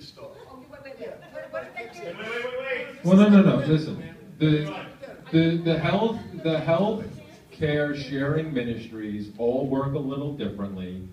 start. Oh, wait. What did they do? Wait. Well, no. Listen, the health care sharing ministries all work a little differently.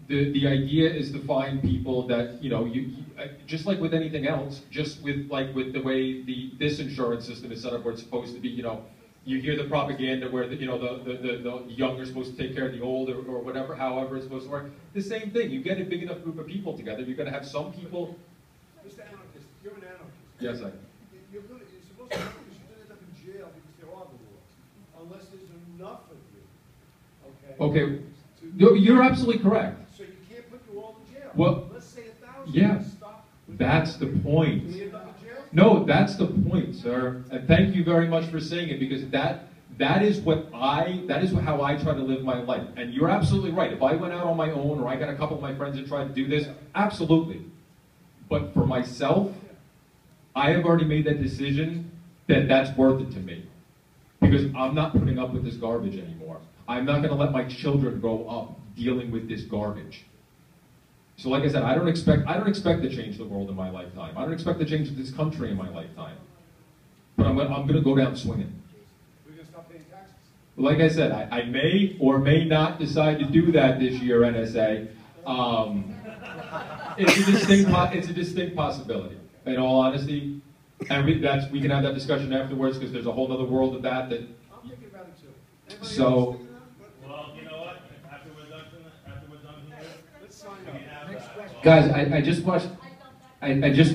The idea is to find people that, you know, just like with anything else, just with the way this insurance system is set up, where it's supposed to be, you know, you hear the propaganda where the young are supposed to take care of the old, or whatever, however it's supposed to work. The same thing. You get a big enough group of people together, you're going to have some people. Mr. Anarchist, you're an anarchist. Yes, I. You're supposed to, because you're going to end up in jail because there are the laws, unless there's enough of you. Okay. You're absolutely correct. So you can't put you all in jail. Well, let's say 1,000. Yeah, Stop. that's the point. Can we end up in jail? No, that's the point, sir. And thank you very much for saying it, because that is how I try to live my life. And you're absolutely right. If I went out on my own, or I got a couple of my friends that tried to do this, absolutely. But for myself, I have already made that decision that that's worth it to me, because I'm not putting up with this garbage anymore. I'm not going to let my children grow up dealing with this garbage. So like I said, I don't expect to change the world in my lifetime. I don't expect to change this country in my lifetime. But I'm going to go down swinging. We're going to stop paying taxes. Like I said, I may or may not decide to do that this year, NSA. It's a distinct possibility, in all honesty. And we can have that discussion afterwards, because there's a whole other world of that. I'm thinking about it too. Anybody So. else thinking about it? Well, you know what? After we're done here, Let's sign up. Next question. Guys, I just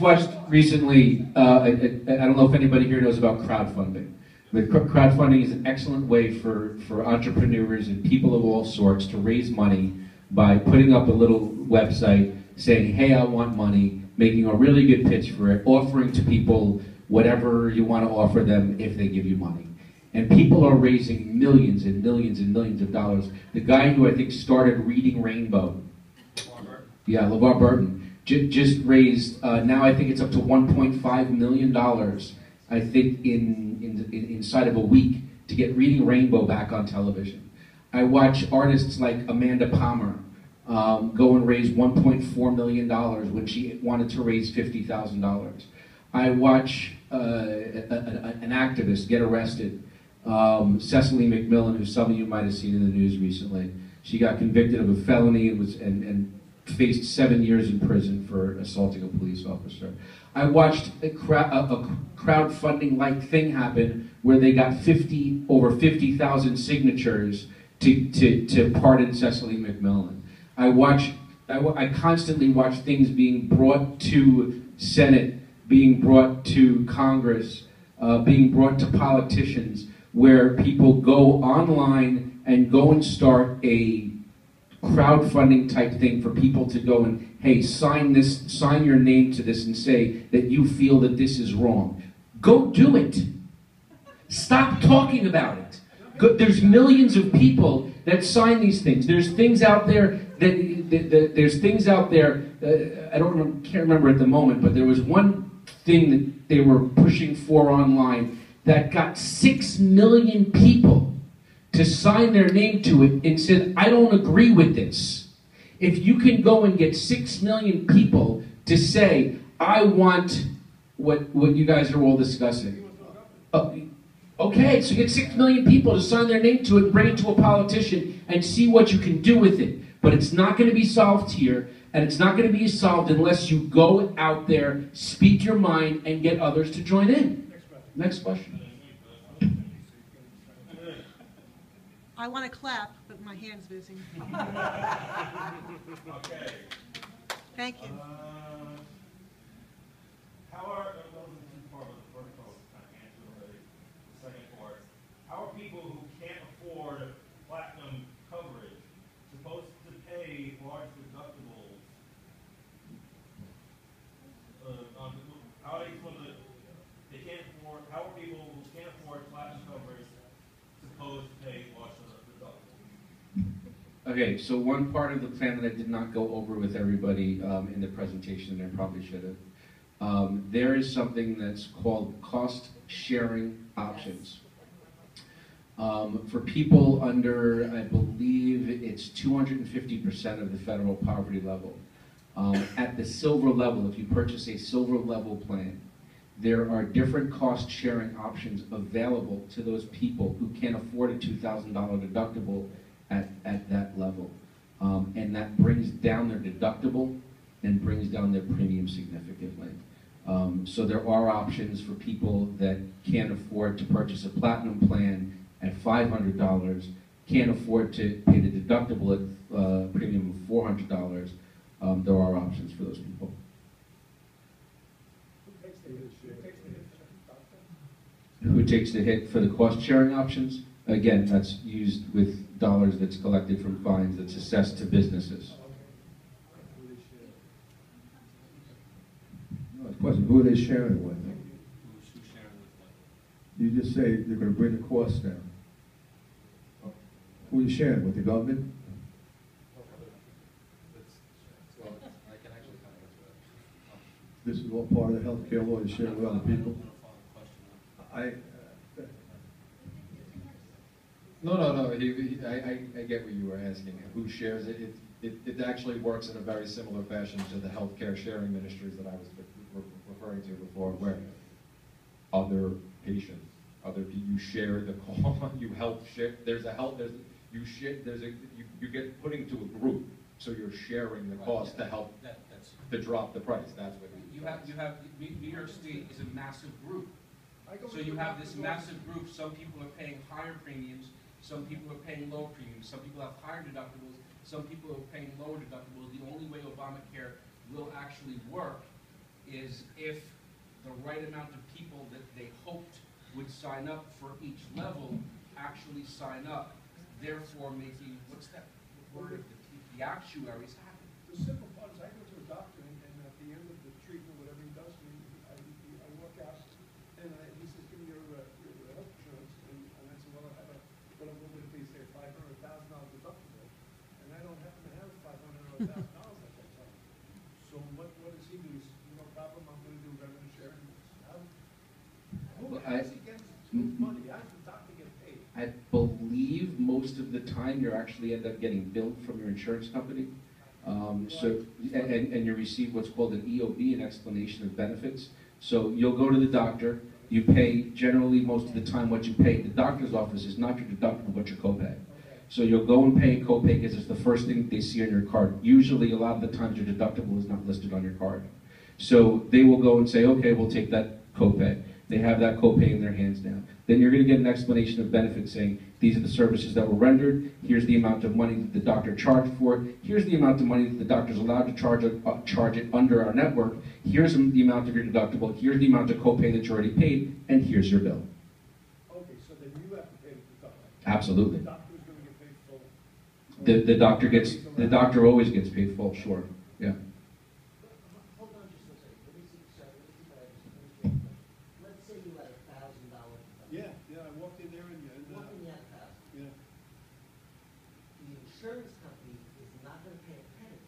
watched recently, I don't know if anybody here knows about crowdfunding. But crowdfunding is an excellent way for entrepreneurs and people of all sorts to raise money by putting up a little website saying, hey, I want money, making a really good pitch for it, offering to people whatever you want to offer them if they give you money. And people are raising millions and millions and millions of dollars. The guy who I think started Reading Rainbow, LeVar Burton, just raised, now I think it's up to $1.5 million, I think inside of a week, to get Reading Rainbow back on television. I watch artists like Amanda Palmer go and raise $1.4 million when she wanted to raise $50,000. I watch an activist get arrested, Cecily McMillan, who some of you might have seen in the news recently. She got convicted of a felony and faced 7 years in prison for assaulting a police officer. I watched a crowdfunding-like thing happen where they got over 50,000 signatures to pardon Cecily McMillan. I constantly watch things being brought to Senate, being brought to Congress, being brought to politicians, where people go online and go and start a crowdfunding type thing for people to go and, hey, sign your name to this and say that you feel that this is wrong. Go do it. Stop talking about it. There's millions of people that sign these things. There's things out there I can't remember at the moment, but there was one thing that they were pushing for online that got 6 million people to sign their name to it and said, I don't agree with this. If you can go and get 6 million people to say, I want what you guys are all discussing. Okay, so get 6 million people to sign their name to it and bring it to a politician and see what you can do with it. But it's not going to be solved here, and it's not going to be solved unless you go out there, speak your mind, and get others to join in. Next question. I want to clap, but my hand's busy. okay. Thank you. How are the second part? How are people who can't afford platinum coverage supposed to pay large deductibles? How are they supposed to? They can't afford. How are people who can't afford platinum coverage supposed to pay large deductibles? Okay, so one part of the plan that I did not go over with everybody in the presentation, and I probably should have, there is something that's called cost-sharing options. For people under, I believe it's 250% of the federal poverty level, At the silver level, if you purchase a silver level plan, there are different cost sharing options available to those people who can't afford a $2,000 deductible at that level. And that brings down their deductible and brings down their premium significantly. So there are options for people that can't afford to purchase a platinum plan at $500, can't afford to pay the deductible at a premium of $400. There are options for those people. Who takes the hit for the cost sharing options? Again, that's used with dollars that's collected from fines that's assessed to businesses. Question, who are they sharing with? You just say they're going to bring the costs down. Who are you sharing with, the government? This is all part of the health care law, you share with other people? No. I get what you were asking. Who shares it? It actually works in a very similar fashion to the healthcare sharing ministries that I was referring to before, where other patients, you share the cost, you help share. You get put into a group, so you're sharing the cost to help to drop the price. That's what you have. New York State is a massive group. So you have this massive group. Some people are paying higher premiums. Some people are paying low premiums. Some people have higher deductibles. Some people are paying lower deductibles. The only way Obamacare will actually work is if the right amount of people that they hoped would sign up for each level actually sign up, therefore making, what's that word of the actuaries happen. The simple part is I go to a doctor and at the end of the treatment, whatever he does to me, I walk out and he says, give me your health insurance. And I said, well, I have what would it be, say, $500,000 deductible. And I don't happen to have $500,000 at that time. So what does he do? He says, no problem, I'm going to do revenue sharing. Who gets money? How does the doctor get paid? I believe most of the time you actually end up getting billed from your insurance company. And you receive what's called an EOB, an explanation of benefits. So you'll go to the doctor, you pay generally most of the time what you pay. The doctor's office is not your deductible, but your copay. So you'll go and pay a copay because it's the first thing they see on your card. Usually, a lot of the times, your deductible is not listed on your card. So they will go and say, okay, we'll take that copay. They have that copay in their hands now. Then you're going to get an explanation of benefits saying, these are the services that were rendered, here's the amount of money that the doctor charged for it, here's the amount of money that the doctor's allowed to charge it under our network, here's the amount of your deductible, here's the amount of copay that you already paid, and here's your bill. Okay, so then you have to pay the deductible. Absolutely. The doctor's going to get paid full. The doctor always gets paid full, sure, yeah. Hold on just a second. Let me see if I understand. Let's say you had $1,000 deductible. Yeah, I walked in there and Walked in, you had $1,000. yeah. The insurance company is not going to pay a penny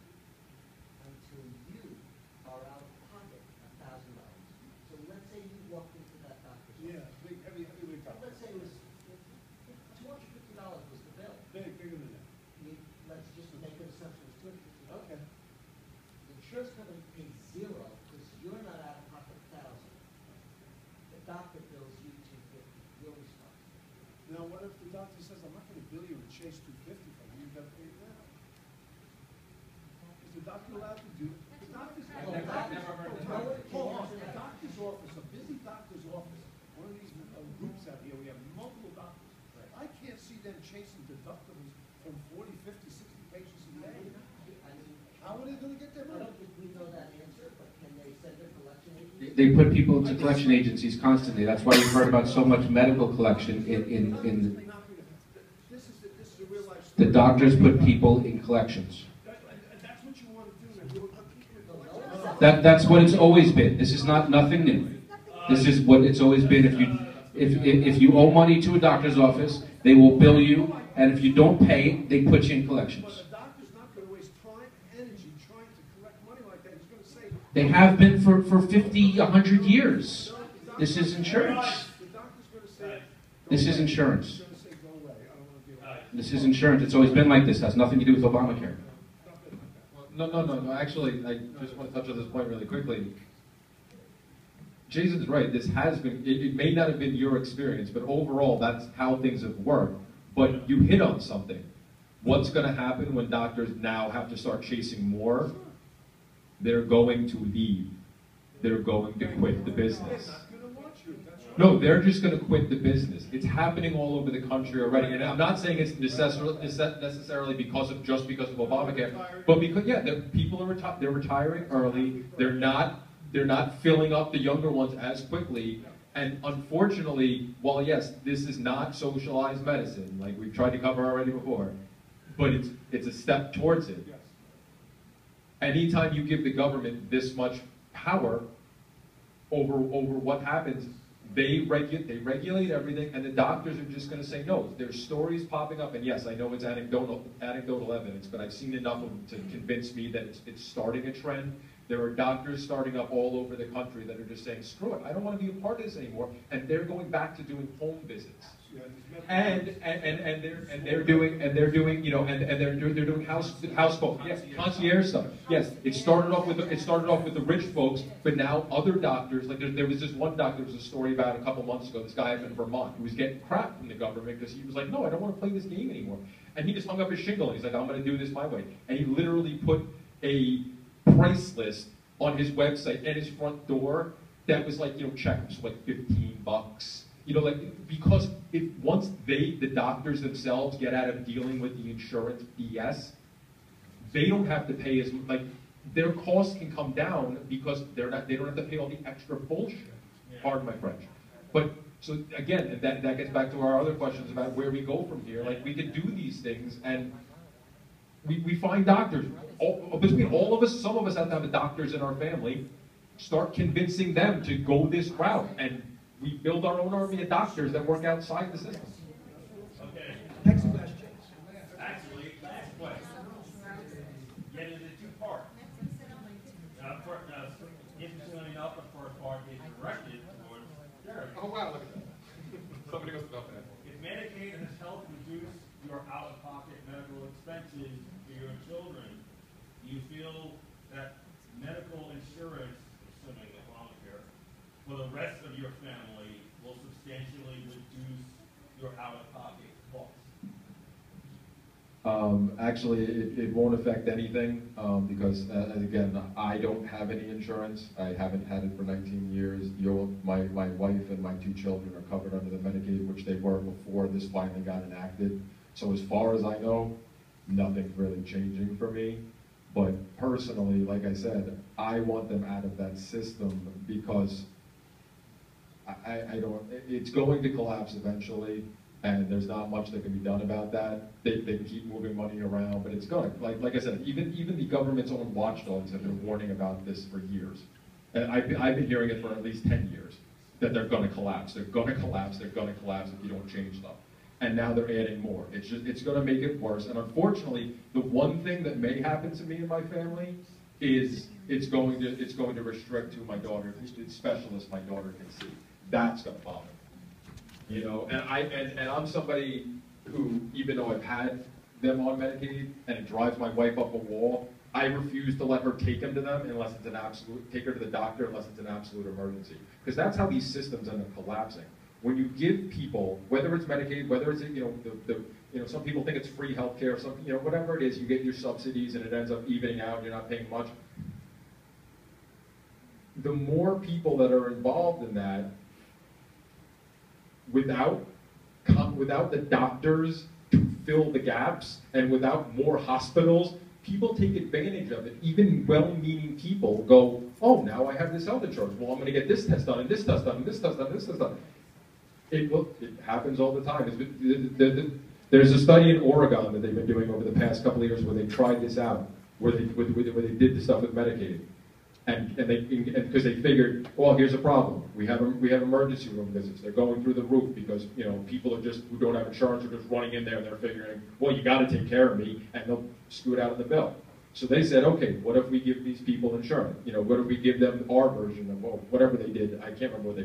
until you are out of pocket $1,000. So let's say you walked into that doctor's office. Yeah, big, heavy top. Let's say it was $250 was the bill. Bigger than that. Let's just make an assumption it was $250. Okay. The insurance company pays $0 because you're not out of pocket $1,000. The doctor bills you $250. You're responsible. Now, what if the doctor says, I'm not going to bill you and chase $250 from you, you've got to pay it now? Is the doctor allowed to do it? The doctor's a doctor's office, a busy doctor's office, one of these groups out here, we have multiple doctors. I can't see them chasing deductibles from 40, 50, 60 patients a day. How are they going to get their I money? don't think we know that answer, but can they send a collection agency? They put people into collection agencies constantly. That's why you've heard about so much medical collection in This is a real life the story. doctors put people in collections. That's what you want to do, and you want people in collections. That's what it's always been. This is nothing new. This is what it's always been. If you owe money to a doctor's office, they will bill you, and if you don't pay, they put you in collections. But the doctor's not going to waste time, energy trying to collect money like that. He's going to say, They have been for 50, 100 years. This is insurance. the doctor's going to say, This is insurance. he's going to say, go away. I don't want to deal with it. This is insurance. It's always been like this. It has nothing to do with Obamacare. No. Actually, I just want to touch on this point really quickly. Jason's right. This has been, it may not have been your experience, but overall, that's how things have worked. But you hit on something. What's going to happen when doctors now have to start chasing more? They're going to leave. They're going to quit the business. No, they're just going to quit the business. It's happening all over the country already. And I'm not saying it's necessarily because of Obamacare, but because, yeah, people are they're retiring early. They're not filling up the younger ones as quickly. And unfortunately, while yes, this is not socialized medicine, like we've tried to cover already before, but it's a step towards it. Anytime you give the government this much power over what happens, they regulate everything, and the doctors are just going to say no. There's stories popping up, and yes, I know it's anecdotal evidence, but I've seen enough of them to convince me that it's starting a trend. There are doctors starting up all over the country that are just saying, screw it, I don't want to be a part of this anymore, and they're going back to doing home visits. And they're doing house folks. Yes, concierge stuff. Yes, it started off with the rich folks, but now other doctors, like there was this one doctor. There was a story about a couple months ago. This guy up in Vermont who was getting crap from the government because he was like, no, I don't want to play this game anymore. And he just hung up his shingle and he's like, I'm going to do this my way. And he literally put a price list on his website at his front door that was like, checkups like $15. Because once the doctors themselves get out of dealing with the insurance BS, they don't have to pay as like their costs can come down because they don't have to pay all the extra bullshit. Pardon my French. But so again, and that gets back to our other questions about where we go from here. Like we could do these things and we find doctors. Between all of us, some of us have to have doctors in our family. Start convincing them to go this route, and we build our own army of doctors that work outside the system. Okay. Next question. Actually, last question. Get into two parts. Interestingly enough, the first part is directed towards Jeremy. Oh wow, look at that. Somebody goes about that. If Medicaid has helped reduce your out-of-pocket medical expenses for your children, do you feel that medical insurance, assuming Obamacare, for the rest of your family will substantially reduce your out-of-pocket costs? Actually, it won't affect anything because, again, I don't have any insurance. I haven't had it for 19 years. My wife and my 2 children are covered under the Medicaid, which they were before this finally got enacted. So as far as I know, nothing's really changing for me. But personally, like I said, I want them out of that system because I don't. It's going to collapse eventually, and there's not much that can be done about that. They can keep moving money around, but it's going. Like I said, even the government's own watchdogs have been warning about this for years. And I've been hearing it for at least 10 years that they're going to collapse. They're going to collapse. They're going to collapse if you don't change stuff. And now they're adding more. It's going to make it worse. And unfortunately, the one thing that may happen to me and my family is it's going to restrict who my daughter, specialist my daughter can see. That's going to bother me. And I'm somebody who, even though I've had them on Medicaid and it drives my wife up a wall, I refuse to let her take them to them unless it's an absolute, take her to the doctor unless it's an absolute emergency. Because that's how these systems end up collapsing. When you give people, whether it's Medicaid, whether it's some people think it's free healthcare, some whatever it is, you get your subsidies and it ends up evening out and you're not paying much. The more people that are involved in that, without the doctors to fill the gaps and without more hospitals, people take advantage of it. Even well-meaning people go, oh, now I have this health insurance. Well, I'm going to get this test done and this test done and this test done and this test done. It happens all the time. There's a study in Oregon that they've been doing over the past couple of years where they tried this out, where they did the stuff with Medicaid, and because they figured, well, here's a problem. We have emergency room visits. They're going through the roof because people are just who don't have insurance are just running in there and they're figuring, well, you got to take care of me, and they'll scoot out of the bill. So they said, okay, what if we give these people insurance? What if we give them our version of whatever they did? I can't remember what they